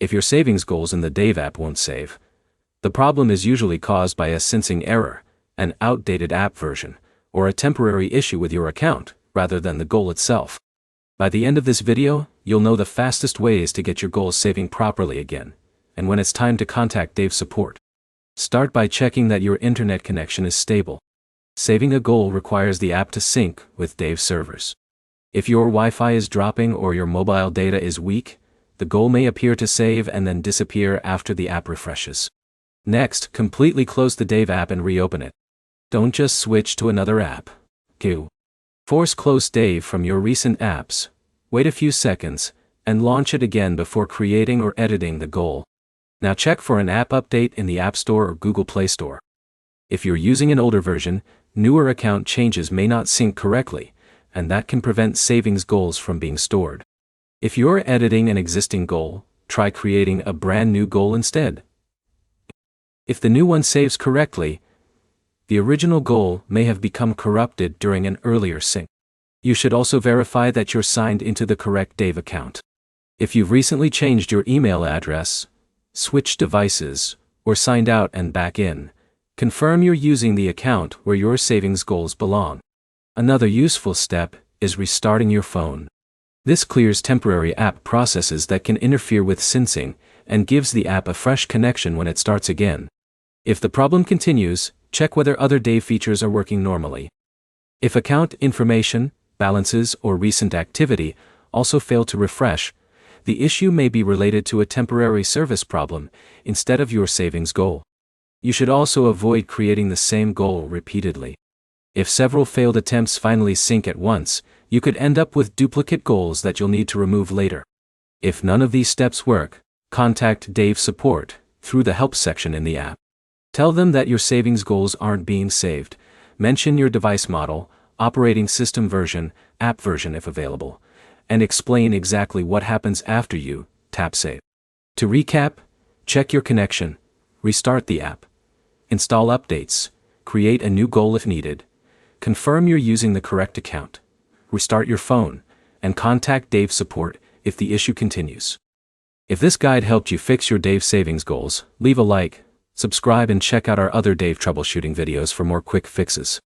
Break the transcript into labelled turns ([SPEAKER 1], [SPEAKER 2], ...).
[SPEAKER 1] If your savings goals in the Dave app won't save, the problem is usually caused by a syncing error, an outdated app version, or a temporary issue with your account, rather than the goal itself. By the end of this video, you'll know the fastest ways to get your goals saving properly again, and when it's time to contact Dave support. Start by checking that your internet connection is stable. Saving a goal requires the app to sync with Dave's servers. If your Wi-Fi is dropping or your mobile data is weak, the goal may appear to save and then disappear after the app refreshes. Next, completely close the Dave app and reopen it. Don't just switch to another app. Force close Dave from your recent apps, wait a few seconds, and launch it again before creating or editing the goal. Now check for an app update in the App Store or Google Play Store. If you're using an older version, newer account changes may not sync correctly, and that can prevent savings goals from being stored. If you're editing an existing goal, try creating a brand new goal instead. If the new one saves correctly, the original goal may have become corrupted during an earlier sync. You should also verify that you're signed into the correct Dave account. If you've recently changed your email address, switched devices, or signed out and back in, confirm you're using the account where your savings goals belong. Another useful step is restarting your phone. This clears temporary app processes that can interfere with syncing and gives the app a fresh connection when it starts again. If the problem continues, check whether other Dave features are working normally. If account information, balances, or recent activity also fail to refresh, the issue may be related to a temporary service problem instead of your savings goal. You should also avoid creating the same goal repeatedly. If several failed attempts finally sync at once, you could end up with duplicate goals that you'll need to remove later. If none of these steps work, contact Dave support through the help section in the app. Tell them that your savings goals aren't being saved. Mention your device model, operating system version, app version if available, and explain exactly what happens after you tap save. To recap, check your connection, restart the app, install updates, create a new goal if needed, confirm you're using the correct account, restart your phone, and contact Dave support if the issue continues. If this guide helped you fix your Dave savings goals, leave a like, subscribe, and check out our other Dave troubleshooting videos for more quick fixes.